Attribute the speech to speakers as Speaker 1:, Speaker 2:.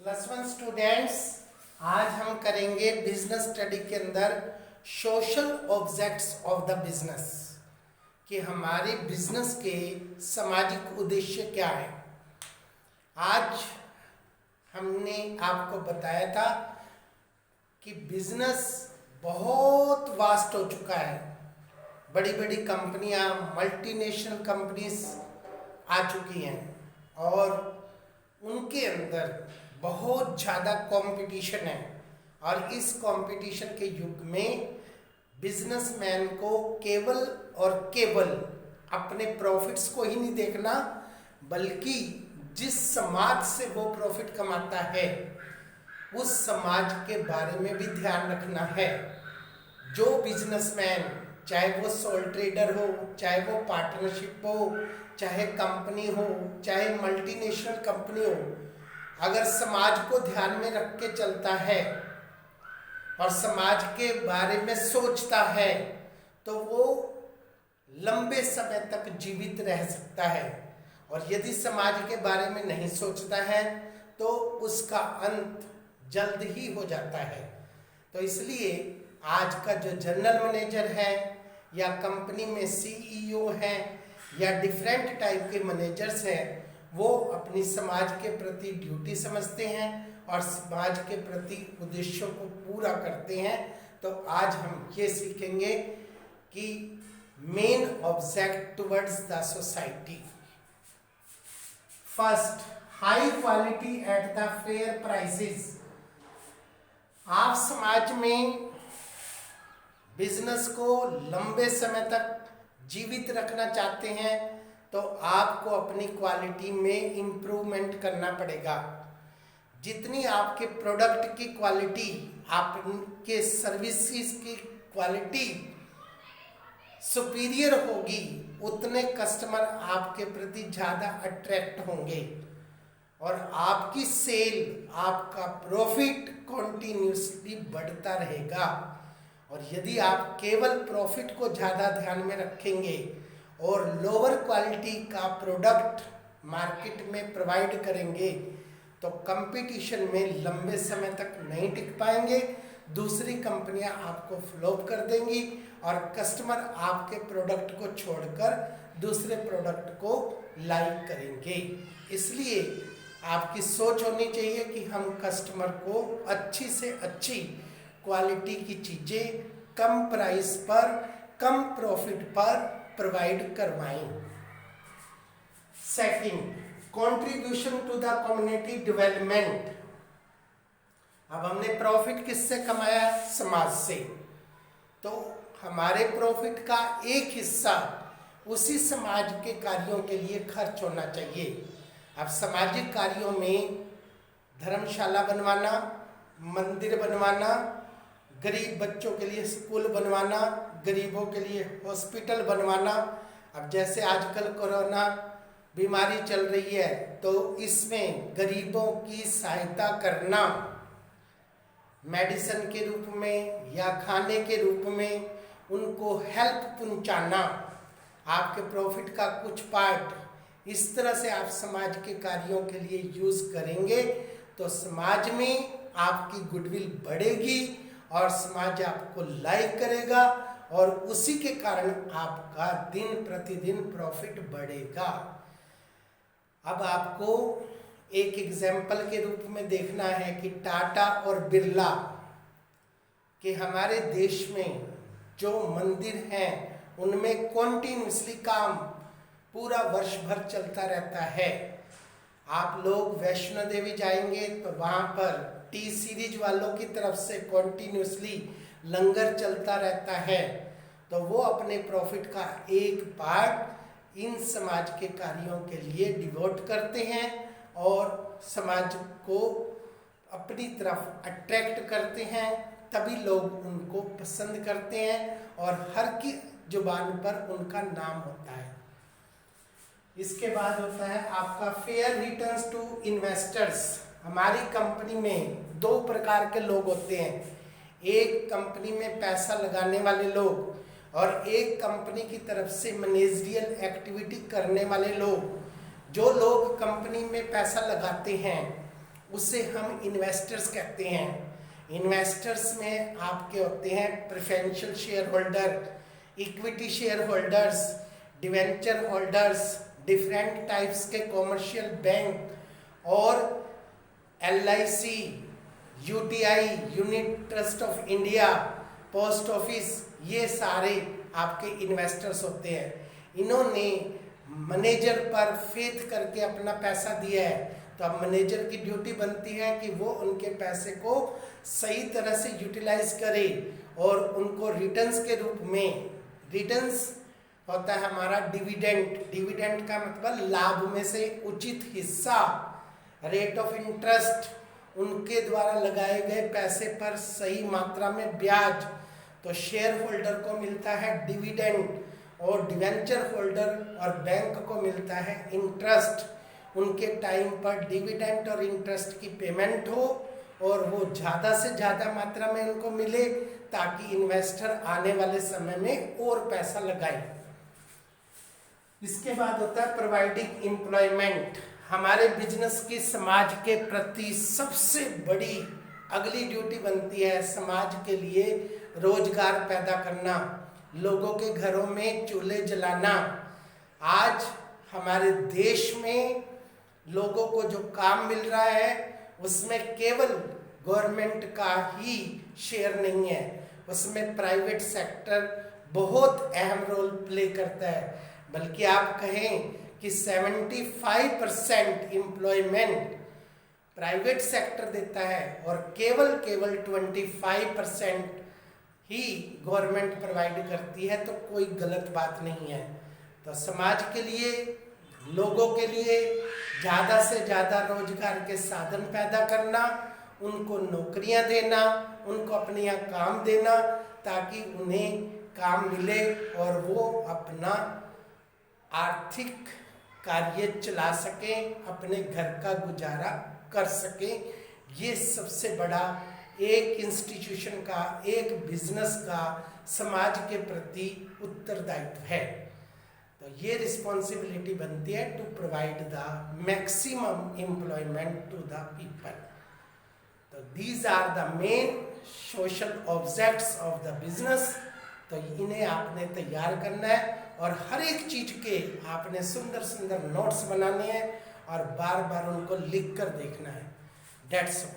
Speaker 1: +1 students, आज हम करेंगे बिजनेस स्टडी के अंदर social objects of the business कि हमारे बिजनेस के सामाजिक उद्देश्य क्या है। आज हमने आपको बताया था कि बिजनेस बहुत वास्ट हो चुका है। बड़ी बड़ी कंपनियां, मल्टीनेशनल कंपनीज आ चुकी हैं और उनके अंदर बहुत ज़्यादा कंपटीशन है। और इस कंपटीशन के युग में बिजनेसमैन को केवल और केवल अपने प्रॉफिट्स को ही नहीं देखना, बल्कि जिस समाज से वो प्रॉफिट कमाता है उस समाज के बारे में भी ध्यान रखना है। जो बिजनेसमैन, चाहे वो सोल ट्रेडर हो, चाहे वो पार्टनरशिप हो, चाहे कंपनी हो, चाहे मल्टीनेशनल कंपनी हो, अगर समाज को ध्यान में रख के चलता है और समाज के बारे में सोचता है तो वो लंबे समय तक जीवित रह सकता है। और यदि समाज के बारे में नहीं सोचता है तो उसका अंत जल्द ही हो जाता है। तो इसलिए आज का जो जनरल मैनेजर है या कंपनी में सीईओ है या डिफरेंट टाइप के मैनेजर्स हैं, वो अपनी समाज के प्रति ड्यूटी समझते हैं और समाज के प्रति उद्देश्यों को पूरा करते हैं। तो आज हम ये सीखेंगे कि main object towards the society. First, high quality at the fair prices. आप समाज में बिजनेस को लंबे समय तक जीवित रखना चाहते हैं तो आपको अपनी क्वालिटी में इम्प्रूवमेंट करना पड़ेगा। जितनी आपके प्रोडक्ट की क्वालिटी, आपके सर्विसेज की क्वालिटी सुपीरियर होगी, उतने कस्टमर आपके प्रति ज़्यादा अट्रैक्ट होंगे और आपकी सेल, आपका प्रॉफिट कॉन्टिन्यूसली बढ़ता रहेगा। और यदि आप केवल प्रॉफिट को ज़्यादा ध्यान में रखेंगे और लोअर क्वालिटी का प्रोडक्ट मार्केट में प्रोवाइड करेंगे तो कंपटीशन में लंबे समय तक नहीं टिक पाएंगे। दूसरी कंपनियां आपको फ्लॉप कर देंगी और कस्टमर आपके प्रोडक्ट को छोड़कर दूसरे प्रोडक्ट को लाइक करेंगे। इसलिए आपकी सोच होनी चाहिए कि हम कस्टमर को अच्छी से अच्छी क्वालिटी की चीज़ें कम प्राइस पर, कम प्रॉफिट पर प्रोवाइड करवाएं। Second, contribution to the community development. अब हमने प्रॉफिट किससे कमाया? समाज से। तो हमारे प्रॉफिट का एक हिस्सा उसी समाज के कार्यों के लिए खर्च होना चाहिए। अब सामाजिक कार्यों में धर्मशाला बनवाना, मंदिर बनवाना, गरीब बच्चों के लिए स्कूल बनवाना, गरीबों के लिए हॉस्पिटल बनवाना। अब जैसे आजकल कोरोना बीमारी चल रही है तो इसमें गरीबों की सहायता करना, मेडिसिन के रूप में या खाने के रूप में उनको हेल्प पहुंचाना, आपके प्रॉफिट का कुछ पार्ट इस तरह से आप समाज के कार्यों के लिए यूज करेंगे तो समाज में आपकी गुडविल बढ़ेगी और समाज आपको लाइक करेगा और उसी के कारण आपका दिन प्रतिदिन प्रॉफिट बढ़ेगा। अब आपको एक एग्जाम्पल के रूप में देखना है कि टाटा और बिरला के हमारे देश में जो मंदिर हैं उनमें कॉन्टिन्यूसली काम पूरा वर्ष भर चलता रहता है। आप लोग वैष्णो देवी जाएंगे तो वहाँ पर टी सीरीज वालों की तरफ से कॉन्टिन्यूसली लंगर चलता रहता है। तो वो अपने प्रॉफिट का एक पार्ट इन समाज के कार्यों के लिए डिवोट करते हैं और समाज को अपनी तरफ अट्रैक्ट करते हैं। तभी लोग उनको पसंद करते हैं और हर की जुबान पर उनका नाम होता है। इसके बाद होता है आपका फेयर रिटर्न्स टू इन्वेस्टर्स। हमारी कंपनी में दो प्रकार के लोग होते हैं, एक कंपनी में पैसा लगाने वाले लोग और एक कंपनी की तरफ से मैनेजरियल एक्टिविटी करने वाले लोग। जो लोग कंपनी में पैसा लगाते हैं उसे हम इन्वेस्टर्स कहते हैं। इन्वेस्टर्स में आपके होते हैं preferential share holder, equity share holders, debenture holders, different types के कॉमर्शियल बैंक और LIC, UTI, unit trust of India, post office, ये सारे आपके इन्वेस्टर्स होते हैं। इन्होंने मैनेजर पर फेथ करके अपना पैसा दिया है, तो अब मैनेजर की ड्यूटी बनती है कि वो उनके पैसे को सही तरह से यूटिलाइज करे और उनको रिटर्न्स के रूप में, रिटर्न्स होता है हमारा डिविडेंड, डिविडेंड का मतलब लाभ में से उचित हिस्सा, रेट ऑफ इंटरेस्ट, उनके द्वारा लगाए गए पैसे पर सही मात्रा में ब्याज, तो शेयर होल्डर को मिलता है डिविडेंड और डिवेंचर होल्डर और बैंक को मिलता है इंटरेस्ट। उनके टाइम पर डिविडेंड और इंटरेस्ट की पेमेंट हो और वो ज़्यादा से ज़्यादा मात्रा में उनको मिले ताकि इन्वेस्टर आने वाले समय में और पैसा लगाए। इसके बाद होता है प्रोवाइडिंग एम्प्लॉयमेंट। हमारे बिजनेस की समाज के प्रति सबसे बड़ी अगली ड्यूटी बनती है समाज के लिए रोजगार पैदा करना, लोगों के घरों में चूल्हे जलाना। आज हमारे देश में लोगों को जो काम मिल रहा है उसमें केवल गवर्नमेंट का ही शेयर नहीं है, उसमें प्राइवेट सेक्टर बहुत अहम रोल प्ले करता है। बल्कि आप कहें कि 75% एम्प्लॉयमेंट प्राइवेट सेक्टर देता है और केवल 25% ही गवर्नमेंट प्रोवाइड करती है, तो कोई गलत बात नहीं है। तो समाज के लिए, लोगों के लिए ज़्यादा से ज़्यादा रोजगार के साधन पैदा करना, उनको नौकरियां देना, उनको अपने यहाँ काम देना ताकि उन्हें काम मिले और वो अपना आर्थिक कार्य चला सकें, अपने घर का गुजारा कर सकें। ये सबसे बड़ा एक इंस्टीट्यूशन का, एक बिजनेस का समाज के प्रति उत्तरदायित्व है। तो ये रिस्पॉन्सिबिलिटी बनती है to provide the maximum employment to the people. तो these are the main social objects of the business. तो इन्हें आपने तैयार करना है और हर एक चीज के आपने सुंदर सुंदर नोट्स बनाने हैं और बार बार उनको लिख कर देखना है। That's all.